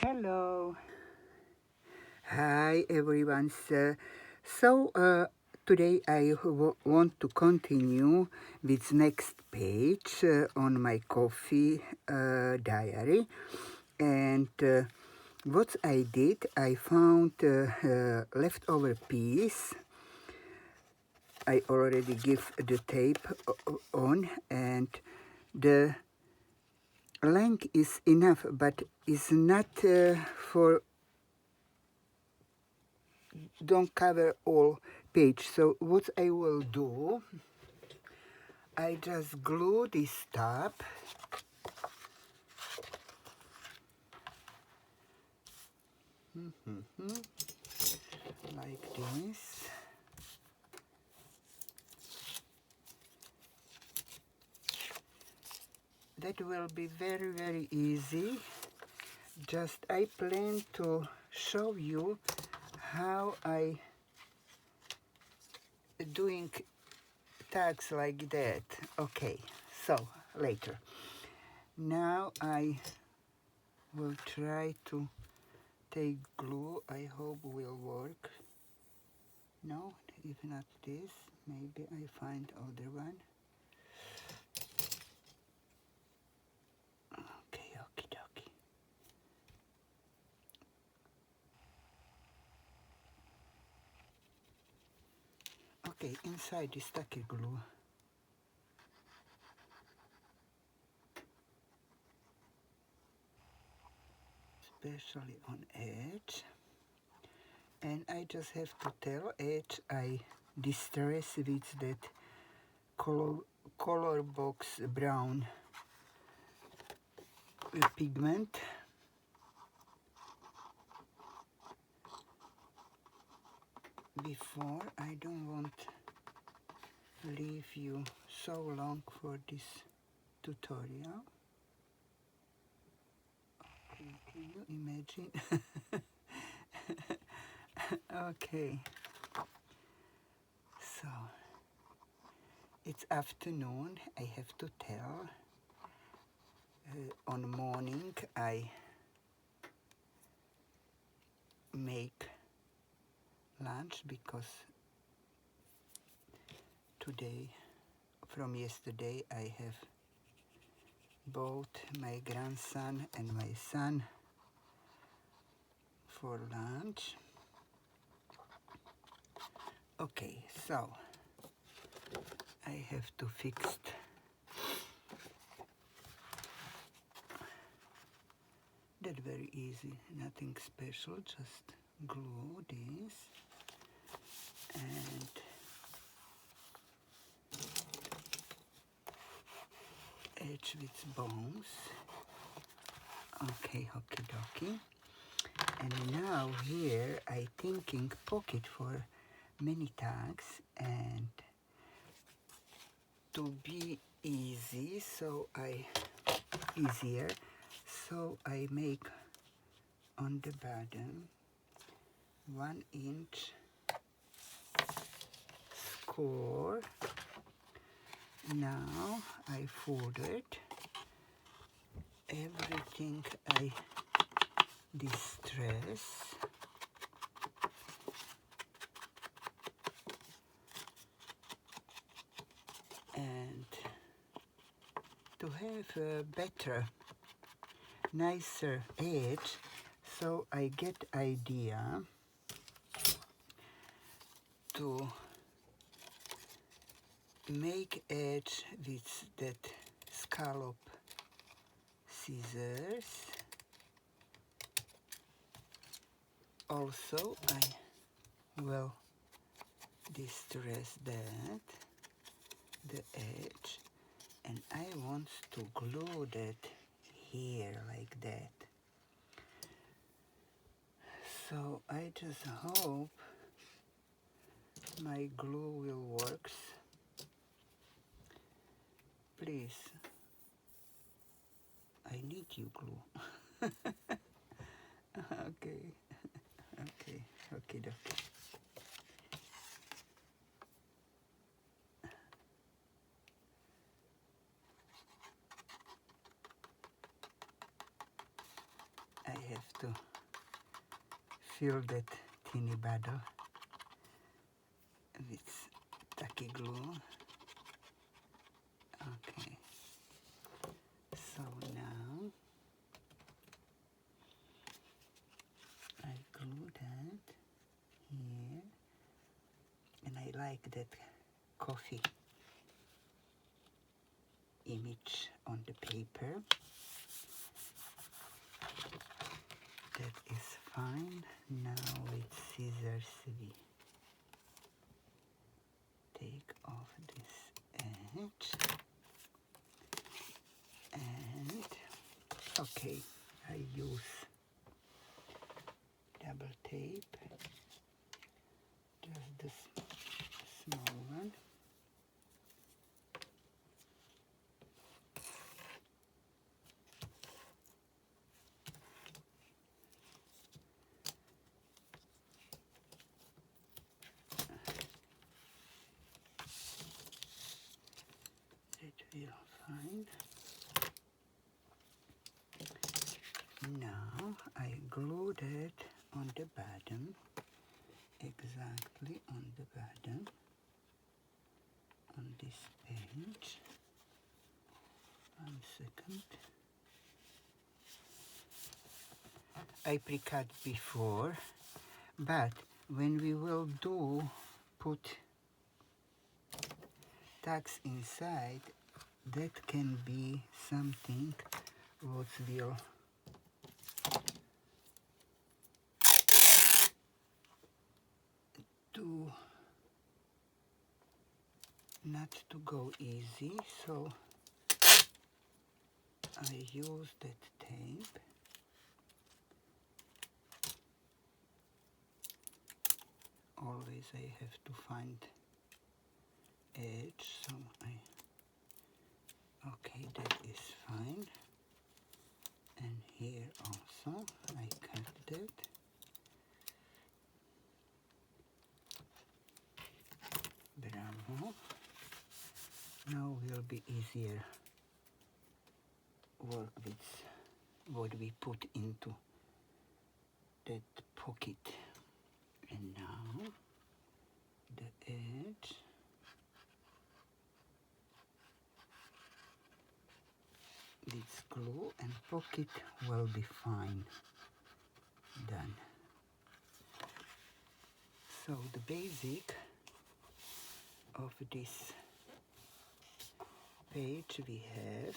Hello. Hi everyone. Today I want to continue with next page on my coffee diary. And what I did, I found leftover piece. I already give the tape on, and the length is enough, but is not for don't cover all page. So what I will do, I just glue this tab like this. That will be very easy. Just I plan to show you how I doing tags like that. Okay, so later. Now I will try to take glue. I hope will work. No, if not this, maybe I find other one. Okay, okie dokie. Okay, inside is tacky glue. Especially on edge. And I just have to tell edge I distress with that color box brown pigment. Before I don't want to leave you so long for this tutorial. Okay, can you imagine? Okay, so it's afternoon, I have to tell. On morning I make lunch because today, from yesterday, I have both my grandson and my son for lunch. Okay, so I have to fix that very easy, nothing special, just glue this and edge with bones. Okay, okie dokie. And now here I thinking pocket for many tags, and to be easier, so I make on the bottom 1 inch score. Now I folded everything I distress. And to have a better, nicer edge, so I get idea to make edge with that scallop scissors. Also I will distress that, the edge, and I want to glue that here like that. So I just hope my glue will work. Please, I need you glue. Okay, okay, dokie. I have to fill that teeny bottle with tacky glue. Okay, so now I glue that here, and I like that coffee image on the paper. That is fine. Now with scissors we take off this edge, and okay, I use double tape, just the small one. That will fine. Now I glue that on the bottom, exactly on the bottom, on this page. 1 second. I pre-cut before, but when we will put tags inside, that can be something what will do not to go easy, so I use that tape. Always I have to find edge, so okay, that is fine. And here also I cut that. Bravo. Now will be easier work with what we put into that pocket. And now the edge. This glue and pocket will be fine. Done. So the basic of this page we have.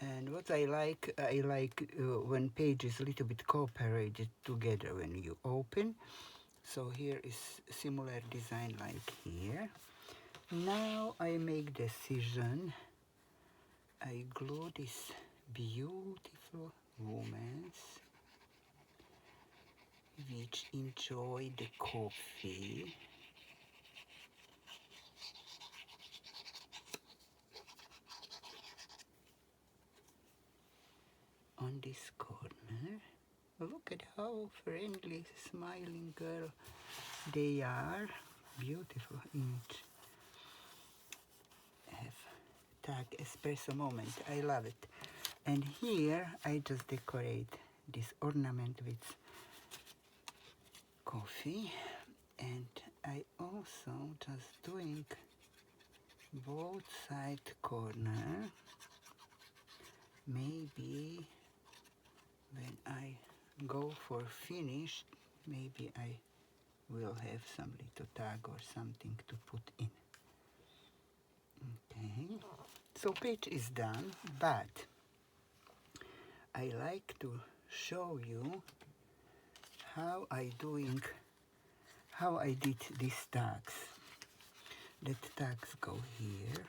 And what I like when page is a little bit cooperated together when you open. So here is similar design like here. Now I make decision. I glue this beautiful women which enjoy the coffee. On this corner. Look at how friendly, smiling girl they are. Beautiful image. Have tag espresso moment. I love it. And here I just decorate this ornament with coffee. And I also just doing both side corner. Maybe when I go for finish, maybe I will have some little tag or something to put in. Okay, so page is done, but I like to show you how I did these tags. That tags go here.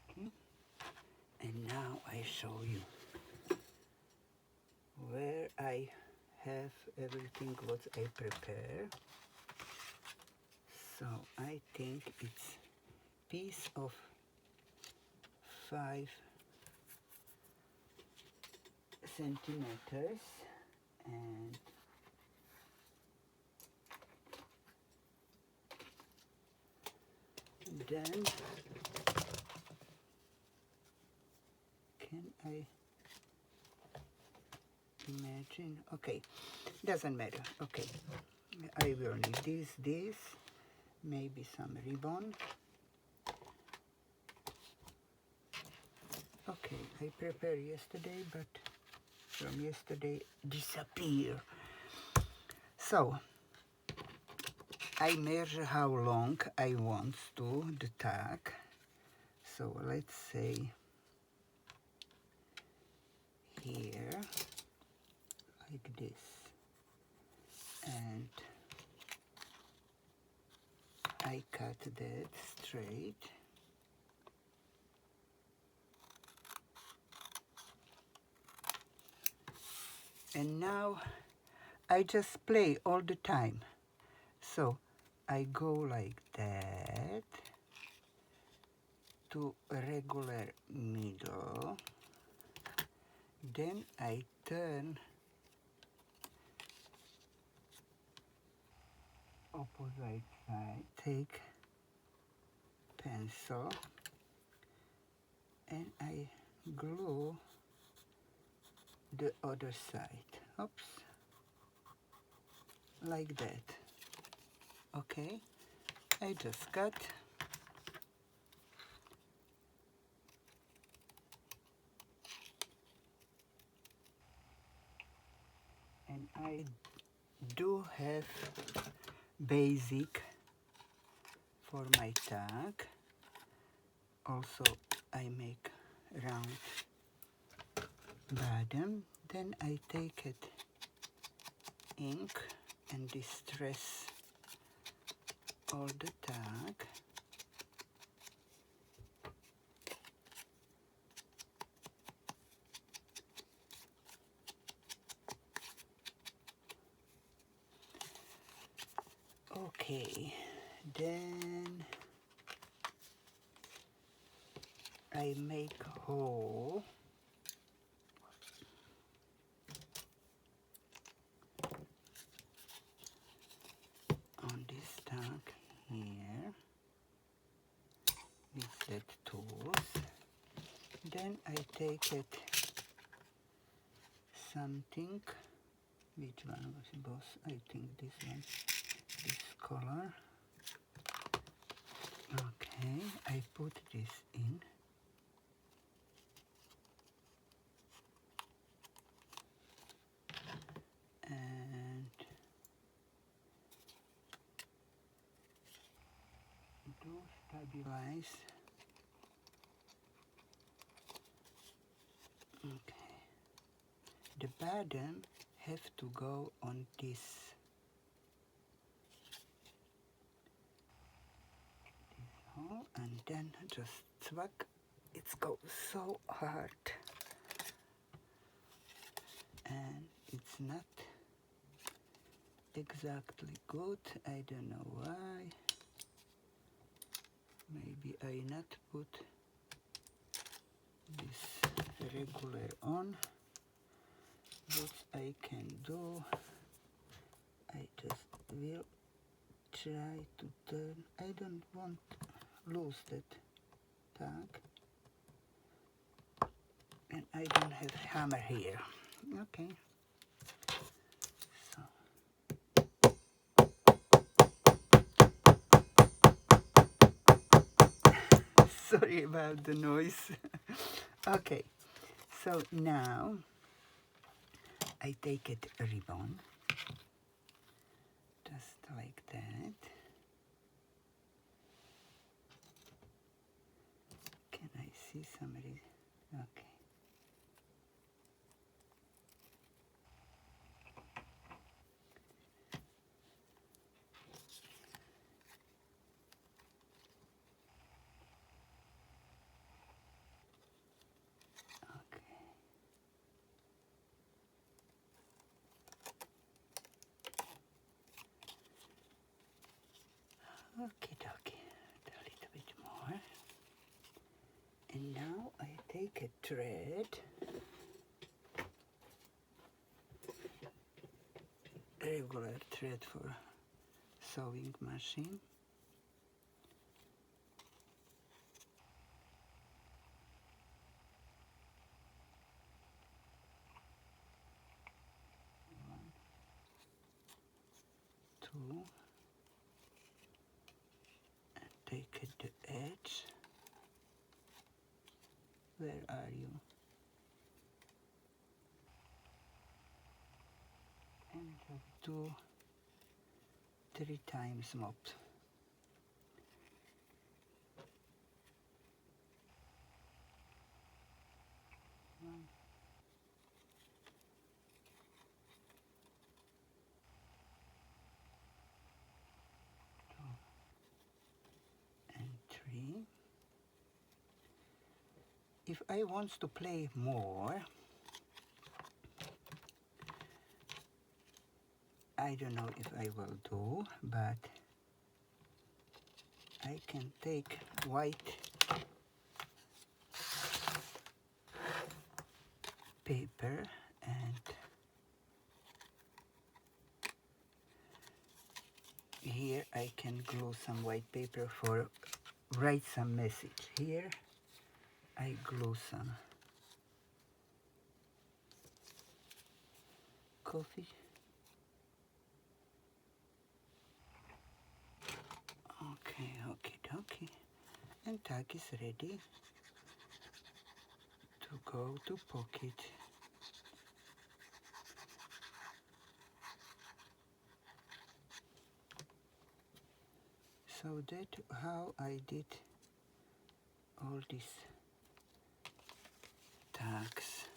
Okay. And now I show you where I have everything what I prepare. So I think it's piece of 5 centimeters, and then can I imagine? Okay, doesn't matter. Okay, I will need this, maybe some ribbon. Okay, I prepared yesterday, but from yesterday disappear. So I measure how long I want to the tag. So let's say here, like this, and I cut that straight. And now I just play all the time. So I go like that to a regular middle. Then I turn opposite side, take pencil, and I glue the other side. Oops. Like that. Okay, I just cut. And I do have basic for my tag. Also I make round bottom. Then I take it ink and distress all the tag. Okay, then I make a hole on this tag here with that tools. Then I take it something, which one was it? Both, I think this one, this color. Okay, I put this in. And do stabilize. Okay, the bottom have to go on this hole, and then just thwack. It goes so hard, and it's not exactly good. I don't know why. Maybe I not put this regular on. What I can do, I just will try to turn. I don't want to lose that tag, and I don't have hammer here. Okay, so sorry about the noise. Okay, so now I take it a ribbon, just like that. Can I see somebody? Okay. Okay, dokie, a little bit more. And now I take a thread, regular thread for sewing machine, two, and take the edge. Where are you? And just do 3 times mop. One, two, and 3. If I want to play more, I don't know if I will do, but I can take white paper and here I can glue some white paper for write some message. Here I glue some coffee. Okay. And tag is ready to go to pocket. So that's how I did all these tags.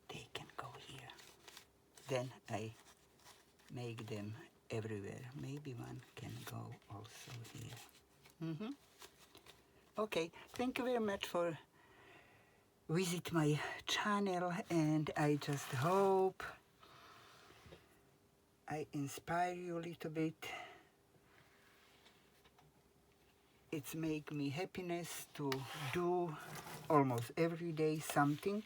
They can go here. Then I make them everywhere. Maybe one can go also here. Okay, thank you very much for visit my channel, and I just hope I inspire you a little bit. It's make me happiness to do almost every day something,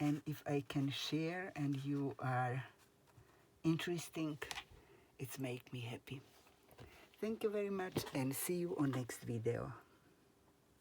and if I can share and you are interesting, it's make me happy. Thank you very much and see you on next video.